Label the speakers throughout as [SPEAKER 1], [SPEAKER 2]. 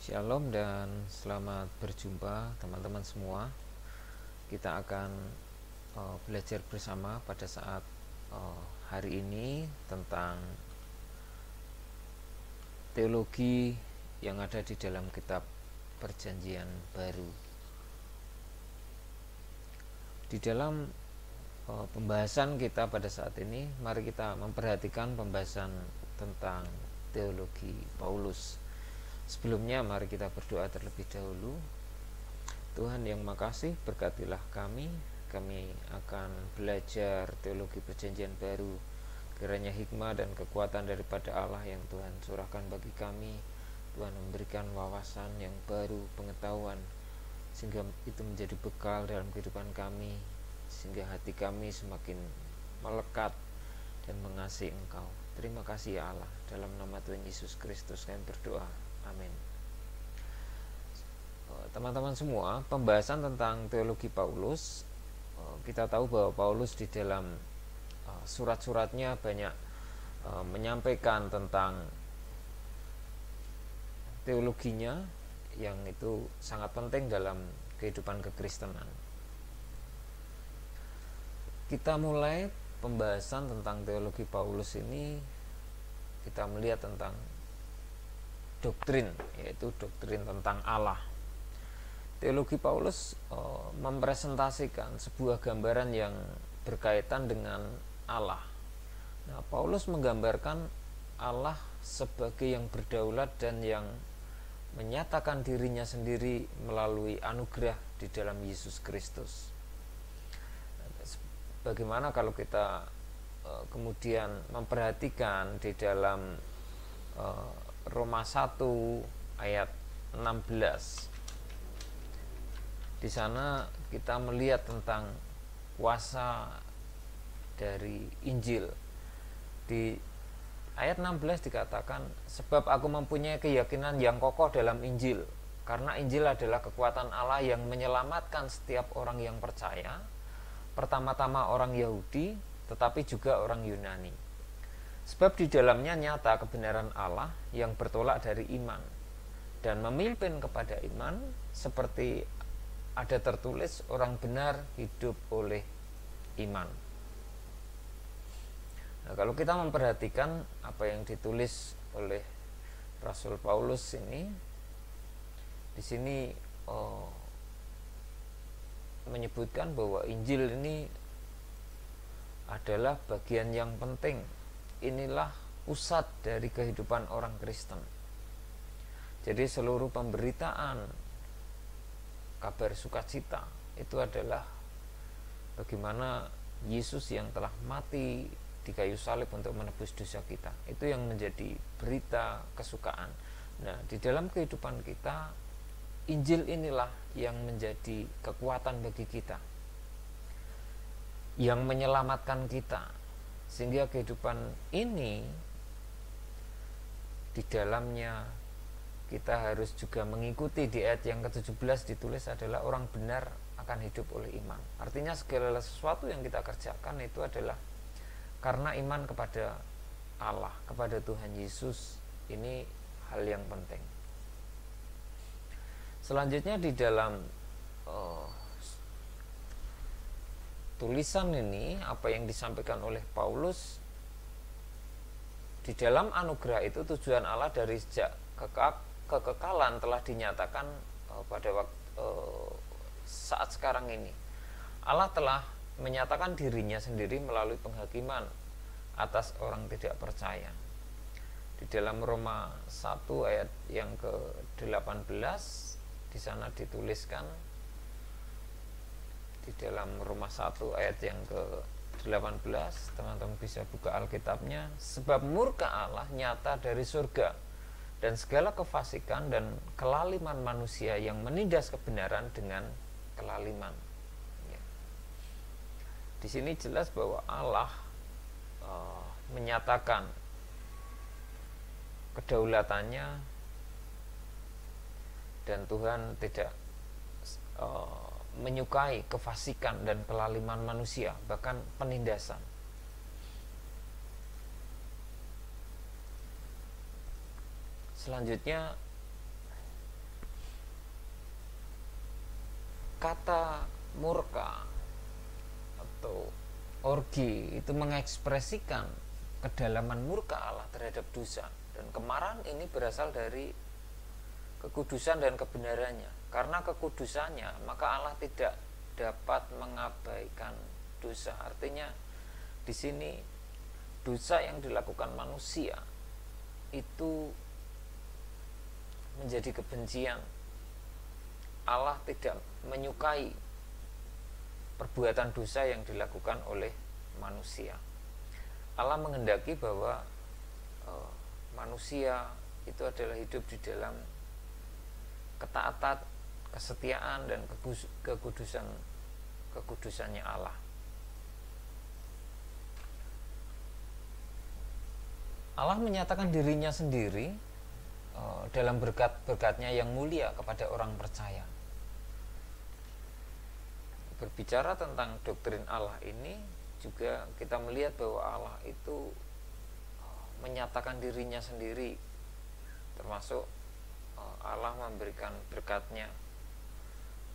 [SPEAKER 1] Shalom dan selamat berjumpa teman-teman semua. Kita akan belajar bersama pada saat hari ini tentang teologi yang ada di dalam kitab Perjanjian Baru. Di dalam pembahasan kita pada saat ini, mari kita memperhatikan pembahasan tentang teologi Paulus. Sebelumnya mari kita berdoa terlebih dahulu. Tuhan yang makasih, berkatilah kami akan belajar teologi Perjanjian Baru. Kiranya hikmah dan kekuatan daripada Allah yang Tuhan curahkan bagi kami, Tuhan memberikan wawasan yang baru, pengetahuan, sehingga itu menjadi bekal dalam kehidupan kami, sehingga hati kami semakin melekat dan mengasihi Engkau. Terima kasih ya Allah, dalam nama Tuhan Yesus Kristus kami berdoa, amin. Teman-teman semua, pembahasan tentang teologi Paulus, kita tahu bahwa Paulus di dalam surat-suratnya banyak menyampaikan tentang teologinya yang itu sangat penting dalam kehidupan kekristenan. Kita mulai pembahasan tentang teologi Paulus ini, kita melihat tentang doktrin, yaitu doktrin tentang Allah. Teologi Paulus mempresentasikan sebuah gambaran yang berkaitan dengan Allah. Nah, Paulus menggambarkan Allah sebagai yang berdaulat dan yang menyatakan dirinya sendiri melalui anugerah di dalam Yesus Kristus. Bagaimana kalau kita kemudian memperhatikan di dalam Roma 1 ayat 16. Di sana kita melihat tentang kuasa dari Injil. Di ayat 16 dikatakan, sebab aku mempunyai keyakinan yang kokoh dalam Injil, karena Injil adalah kekuatan Allah yang menyelamatkan setiap orang yang percaya, pertama-tama orang Yahudi, tetapi juga orang Yunani. Sebab di dalamnya nyata kebenaran Allah yang bertolak dari iman, dan memimpin kepada iman, seperti ada tertulis, orang benar hidup oleh iman. Nah, kalau kita memperhatikan apa yang ditulis oleh Rasul Paulus ini, di sini menyebutkan bahwa Injil ini adalah bagian yang penting. Inilah pusat dari kehidupan orang Kristen. Jadi seluruh pemberitaan kabar sukacita itu adalah bagaimana Yesus yang telah mati di kayu salib untuk menebus dosa kita. Itu yang menjadi berita kesukaan. Nah, di dalam kehidupan kita, Injil inilah yang menjadi kekuatan bagi kita, yang menyelamatkan kita, sehingga kehidupan ini di dalamnya kita harus juga mengikuti. Di ayat yang ke-17 ditulis adalah orang benar akan hidup oleh iman. Artinya segala sesuatu yang kita kerjakan itu adalah karena iman kepada Allah, kepada Tuhan Yesus. Ini hal yang penting. Selanjutnya di dalam tulisan ini, apa yang disampaikan oleh Paulus, di dalam anugerah itu tujuan Allah dari sejak kekekalan telah dinyatakan pada saat sekarang ini. Allah telah menyatakan dirinya sendiri melalui penghakiman atas orang tidak percaya. Di dalam Roma 1 ayat yang ke-18 di sana dituliskan, di dalam Roma 1 ayat yang ke-18, teman-teman bisa buka Alkitabnya, sebab murka Allah nyata dari surga dan segala kefasikan dan kelaliman manusia yang menindas kebenaran dengan kelaliman. Ya. Di sini jelas bahwa Allah menyatakan kedaulatannya, dan Tuhan tidak menyukai kefasikan dan kelaliman manusia, bahkan penindasan. Selanjutnya kata murka atau orgi itu mengekspresikan kedalaman murka Allah terhadap dosa, dan kemarahan ini berasal dari kekudusan dan kebenarannya. Karena kekudusannya, maka Allah tidak dapat mengabaikan dosa. Artinya di sini dosa yang dilakukan manusia itu menjadi kebencian. Allah tidak menyukai perbuatan dosa yang dilakukan oleh manusia. Allah menghendaki bahwa manusia itu adalah hidup di dalam ketaatan, kesetiaan, dan kekudusannya Allah. Allah menyatakan dirinya sendiri dalam berkat-berkatnya yang mulia kepada orang percaya. Berbicara tentang doktrin Allah ini, juga kita melihat bahwa Allah itu menyatakan dirinya sendiri, termasuk Allah memberikan berkatnya,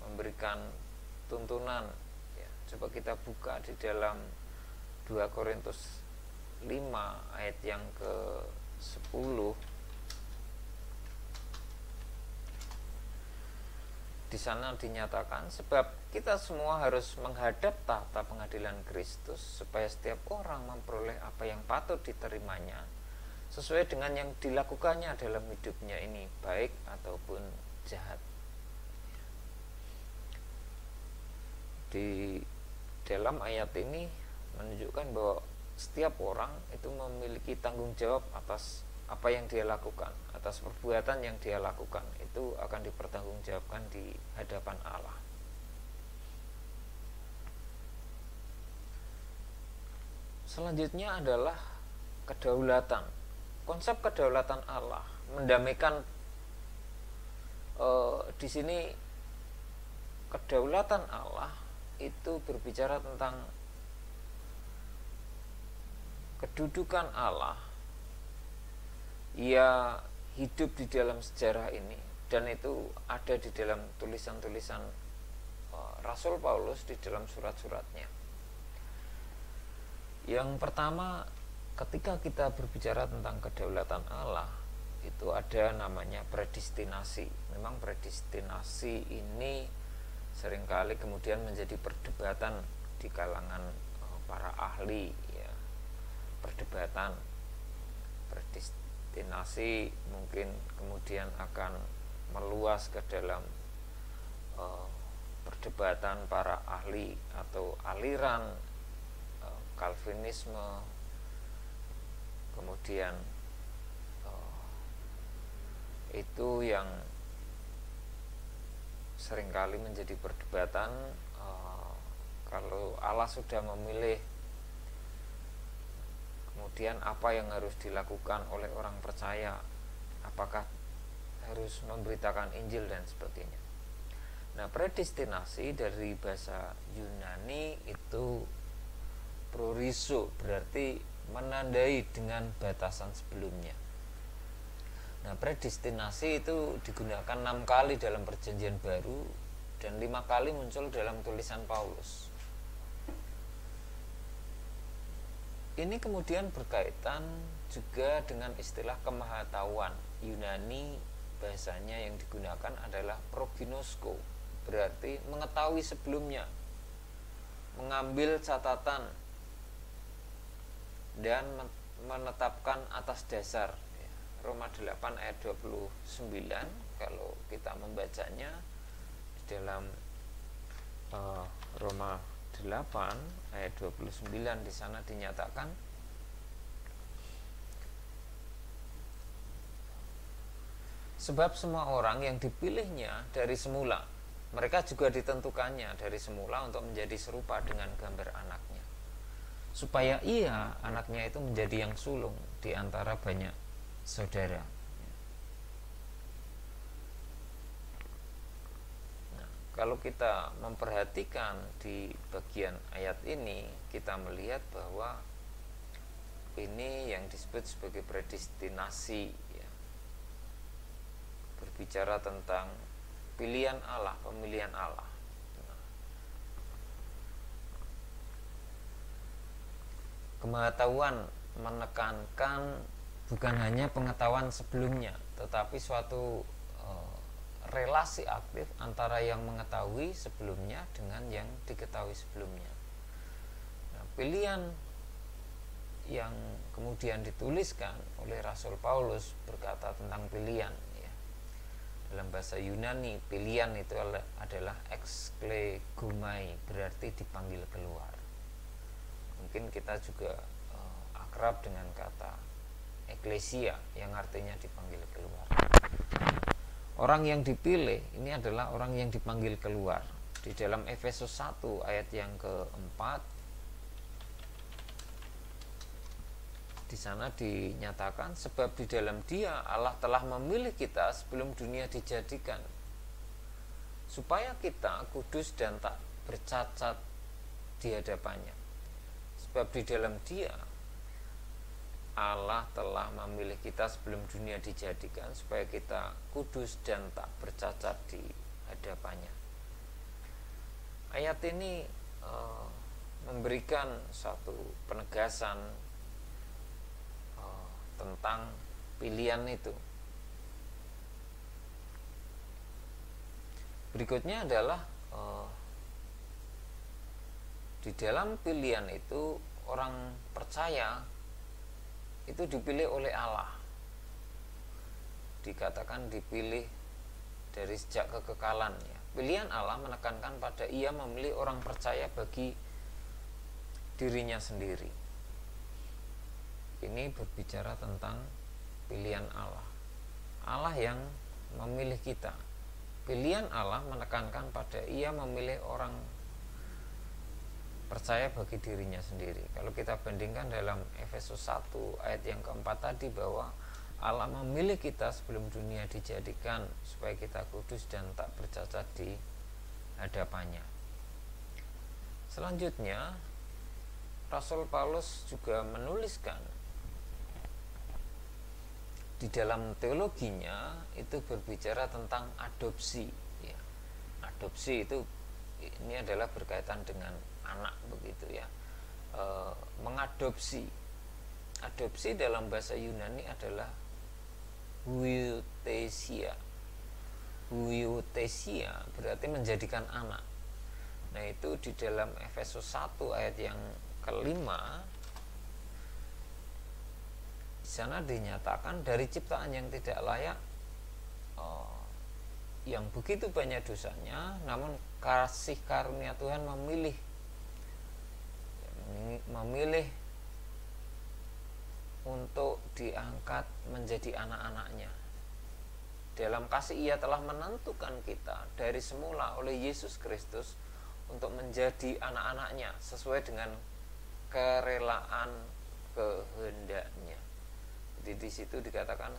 [SPEAKER 1] memberikan tuntunan ya. Coba kita buka di dalam 2 Korintus 5 ayat yang ke-10. Di sana dinyatakan, sebab kita semua harus menghadap tahta pengadilan Kristus, supaya setiap orang memperoleh apa yang patut diterimanya sesuai dengan yang dilakukannya dalam hidupnya ini, baik ataupun jahat. Di dalam ayat ini menunjukkan bahwa setiap orang itu memiliki tanggung jawab atas apa yang dia lakukan, atas perbuatan yang dia lakukan, itu akan dipertanggungjawabkan di hadapan Allah. Selanjutnya adalah kedaulatan. Konsep kedaulatan Allah mendamaikan di sini kedaulatan Allah itu berbicara tentang kedudukan Allah. Ia hidup di dalam sejarah ini, dan itu ada di dalam tulisan-tulisan Rasul Paulus di dalam surat-suratnya. Yang pertama, ketika kita berbicara tentang kedaulatan Allah, itu ada namanya predestinasi. Memang predestinasi ini seringkali kemudian menjadi perdebatan di kalangan para ahli ya. Perdebatan predestinasi mungkin kemudian akan meluas ke dalam perdebatan para ahli atau aliran Calvinisme. Kemudian itu yang seringkali menjadi perdebatan. Kalau Allah sudah memilih, kemudian apa yang harus dilakukan oleh orang percaya, apakah harus memberitakan Injil dan sebagainya. Nah, predestinasi dari bahasa Yunani itu prorizo, berarti menandai dengan batasan sebelumnya. Nah, predestinasi itu digunakan 6 kali dalam Perjanjian Baru dan 5 kali muncul dalam tulisan Paulus. Ini kemudian berkaitan juga dengan istilah kemahatauan. Yunani bahasanya yang digunakan adalah proginosko, berarti mengetahui sebelumnya, mengambil catatan dan menetapkan atas dasar. Roma 8 ayat 29 kalau kita membacanya di dalam Roma 8 ayat 29, di sana dinyatakan, sebab semua orang yang dipilihnya dari semula, mereka juga ditentukannya dari semula untuk menjadi serupa dengan gambar anaknya, supaya ia, anaknya itu, menjadi yang sulung di antara banyak saudara. Nah, kalau kita memperhatikan di bagian ayat ini, kita melihat bahwa ini yang disebut sebagai predestinasi ya. Berbicara tentang pilihan Allah, pemilihan Allah. Kemahatauan menekankan bukan hanya pengetahuan sebelumnya, tetapi suatu relasi aktif antara yang mengetahui sebelumnya dengan yang diketahui sebelumnya. Nah, pilihan yang kemudian dituliskan oleh Rasul Paulus berkata tentang pilihan, ya. Dalam bahasa Yunani, pilihan itu adalah eksklegomai, berarti dipanggil keluar. Mungkin kita juga akrab dengan kata eklesia yang artinya dipanggil keluar. Orang yang dipilih ini adalah orang yang dipanggil keluar. Di dalam Efesus 1 ayat yang keempat, di sana dinyatakan, sebab di dalam Dia Allah telah memilih kita sebelum dunia dijadikan, supaya kita kudus dan tak bercacat di hadapannya. Sebab di dalam Dia Allah telah memilih kita sebelum dunia dijadikan, supaya kita kudus dan tak bercacat di hadapannya. Ayat ini memberikan satu penegasan tentang pilihan itu. Berikutnya adalah di dalam pilihan itu orang percaya itu dipilih oleh Allah. Dikatakan dipilih dari sejak kekekalan, ya. Pilihan Allah menekankan pada Ia memilih orang percaya bagi dirinya sendiri. Ini berbicara tentang pilihan Allah. Allah yang memilih kita. Pilihan Allah menekankan pada Ia memilih orang percaya bagi dirinya sendiri. Kalau kita bandingkan dalam Efesus 1 ayat yang keempat tadi, bahwa Allah memilih kita sebelum dunia dijadikan, supaya kita kudus dan tak bercacat di hadapannya. Selanjutnya, Rasul Paulus juga menuliskan di dalam teologinya itu berbicara tentang adopsi, ya. Adopsi itu ini adalah berkaitan dengan anak, begitu, ya. Mengadopsi. Adopsi dalam bahasa Yunani adalah huiothesia. Huiothesia berarti menjadikan anak. Nah, itu di dalam Efesus 1 ayat yang kelima, di sana dinyatakan dari ciptaan yang tidak layak, yang begitu banyak dosanya, namun kasih karunia Tuhan memilih untuk diangkat menjadi anak-anaknya. Dalam kasih Ia telah menentukan kita dari semula oleh Yesus Kristus untuk menjadi anak-anaknya sesuai dengan kerelaan kehendaknya. Jadi di situ dikatakan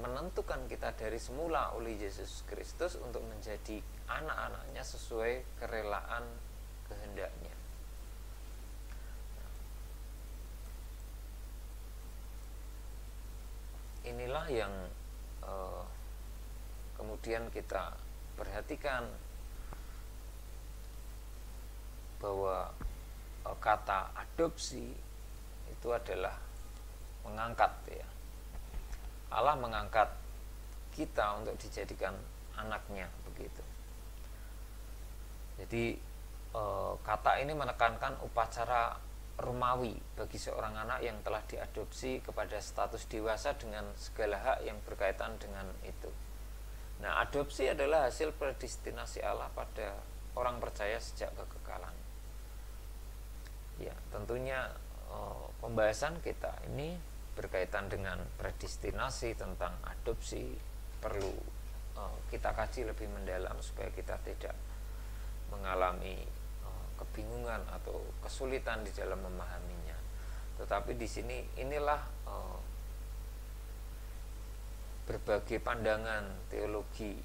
[SPEAKER 1] menentukan kita dari semula oleh Yesus Kristus untuk menjadi anak-anaknya sesuai kerelaan kehendaknya. Inilah yang kemudian kita perhatikan, bahwa kata adopsi itu adalah mengangkat, ya. Allah mengangkat kita untuk dijadikan anaknya, begitu. Jadi kata ini menekankan upacara Romawi bagi seorang anak yang telah diadopsi kepada status dewasa dengan segala hak yang berkaitan dengan itu. Nah, adopsi adalah hasil predestinasi Allah pada orang percaya sejak kekekalan. Ya, tentunya pembahasan kita ini berkaitan dengan predestinasi tentang adopsi perlu kita kaji lebih mendalam supaya kita tidak mengalami kebingungan atau kesulitan di dalam memahaminya. Tetapi di sini inilah berbagai pandangan teologi.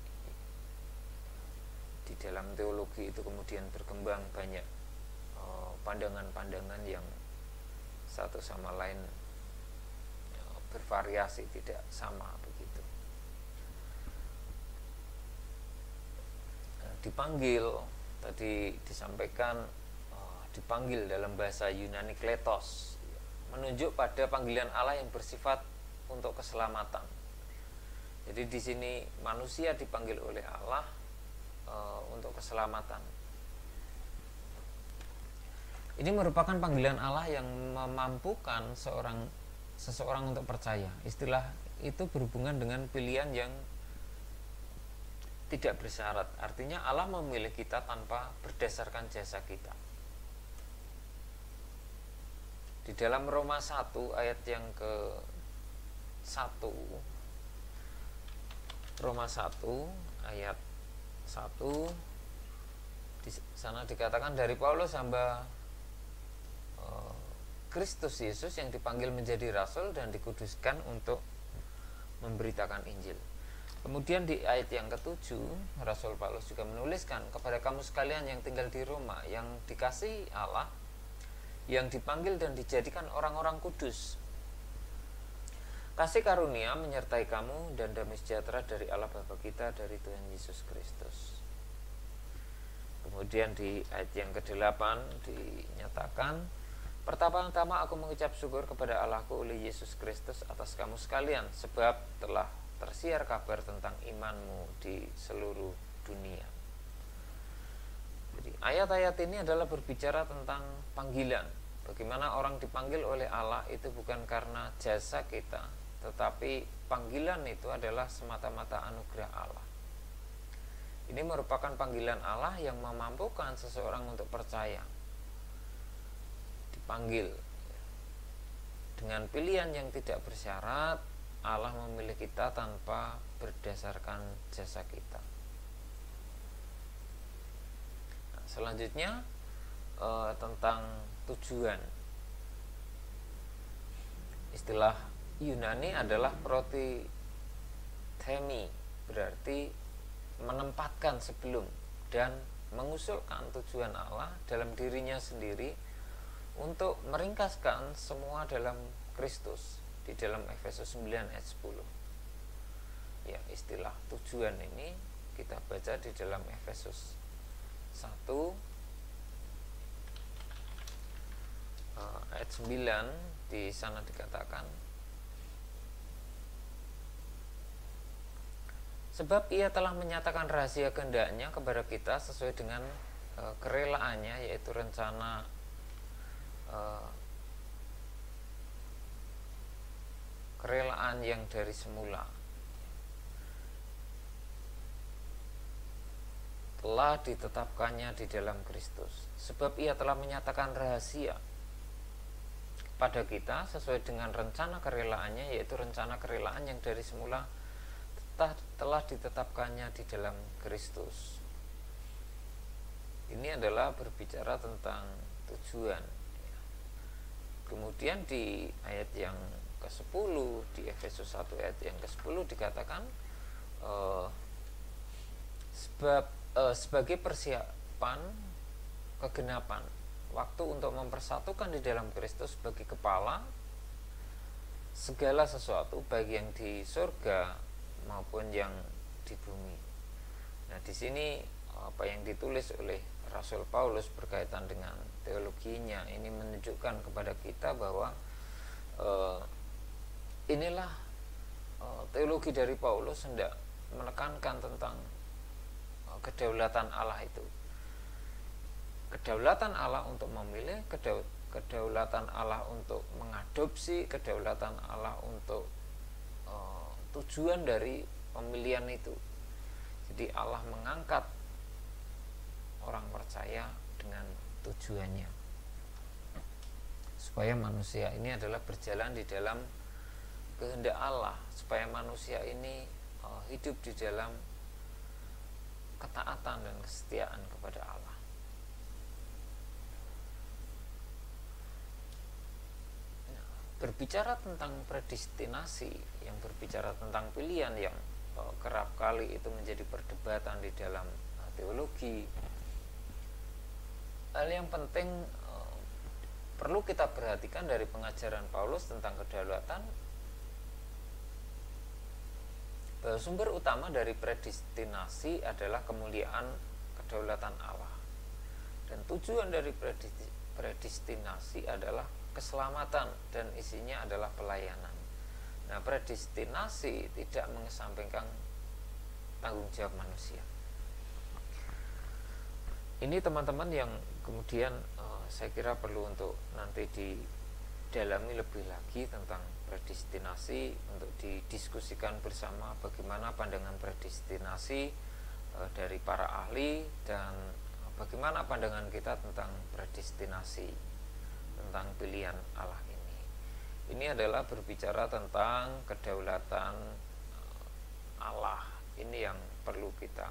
[SPEAKER 1] Di dalam teologi itu kemudian berkembang banyak pandangan-pandangan yang satu sama lain bervariasi, tidak sama, begitu. Dipanggil, tadi disampaikan dipanggil dalam bahasa Yunani kletos, menunjuk pada panggilan Allah yang bersifat untuk keselamatan. Jadi di sini manusia dipanggil oleh Allah untuk keselamatan. Ini merupakan panggilan Allah yang memampukan seseorang untuk percaya. Istilah itu berhubungan dengan pilihan yang tidak bersyarat. Artinya Allah memilih kita tanpa berdasarkan jasa kita. Di dalam Roma 1 ayat yang ke-1, Roma 1 ayat 1, di sana dikatakan, dari Paulus hamba Kristus Yesus yang dipanggil menjadi rasul dan dikuduskan untuk memberitakan Injil. Kemudian di ayat yang ke-7, Rasul Paulus juga menuliskan, kepada kamu sekalian yang tinggal di Roma, yang dikasihi Allah, yang dipanggil dan dijadikan orang-orang kudus, kasih karunia menyertai kamu dan damai sejahtera dari Allah Bapa kita, dari Tuhan Yesus Kristus. Kemudian di ayat yang ke-8 dinyatakan, pertama-tama aku mengucap syukur kepada Allahku oleh Yesus Kristus atas kamu sekalian, sebab telah tersiar kabar tentang imanmu di seluruh dunia. Jadi ayat-ayat ini adalah berbicara tentang panggilan. Bagaimana orang dipanggil oleh Allah itu bukan karena jasa kita, tetapi panggilan itu adalah semata-mata anugerah Allah. Ini merupakan panggilan Allah yang memampukan seseorang untuk percaya. Dipanggil dengan pilihan yang tidak bersyarat. Allah memilih kita tanpa berdasarkan jasa kita. Nah, selanjutnya tentang tujuan. Istilah Yunani adalah protithemi, berarti menempatkan sebelum dan mengusulkan tujuan Allah dalam dirinya sendiri untuk meringkaskan semua dalam Kristus. Di dalam Efesus 9 ayat 10. Ya, istilah tujuan ini kita baca di dalam Efesus 1 ayat 9. Di sana dikatakan, sebab ia telah menyatakan rahasia kehendaknya kepada kita sesuai dengan kerelaannya, yaitu rencana kerelaan yang dari semula telah ditetapkannya di dalam Kristus. Sebab ia telah menyatakan rahasia pada kita sesuai dengan rencana kerelaannya, yaitu rencana kerelaan yang dari semula telah ditetapkannya di dalam Kristus. Ini adalah berbicara tentang tujuan. Kemudian di ayat yang ke-10 di Efesus 1 ayat yang ke-10 dikatakan, sebagai persiapan kegenapan waktu untuk mempersatukan di dalam Kristus sebagai kepala segala sesuatu, baik yang di surga maupun yang di bumi. Nah, di sini apa yang ditulis oleh Rasul Paulus berkaitan dengan teologinya ini menunjukkan kepada kita bahwa inilah teologi dari Paulus hendak menekankan tentang kedaulatan Allah itu. Kedaulatan Allah untuk memilih, kedaulatan Allah untuk mengadopsi, kedaulatan Allah untuk tujuan dari pemilihan itu. Jadi Allah mengangkat orang percaya dengan tujuannya, supaya manusia ini adalah berjalan di dalam kehendak Allah, supaya manusia ini hidup di dalam ketaatan dan kesetiaan kepada Allah. Nah, berbicara tentang predestinasi, yang berbicara tentang pilihan yang kerap kali itu menjadi perdebatan di dalam teologi. Hal yang penting perlu kita perhatikan dari pengajaran Paulus tentang kedaulatan, bahwa sumber utama dari predestinasi adalah kemuliaan kedaulatan Allah, dan tujuan dari predestinasi adalah keselamatan dan isinya adalah pelayanan. Nah, predestinasi tidak mengesampingkan tanggung jawab manusia. Ini teman-teman yang kemudian saya kira perlu untuk nanti didalami lebih lagi tentang predestinasi, untuk didiskusikan bersama bagaimana pandangan predestinasi dari para ahli, dan bagaimana pandangan kita tentang predestinasi, tentang pilihan Allah ini. Ini adalah berbicara tentang kedaulatan Allah. Ini yang perlu kita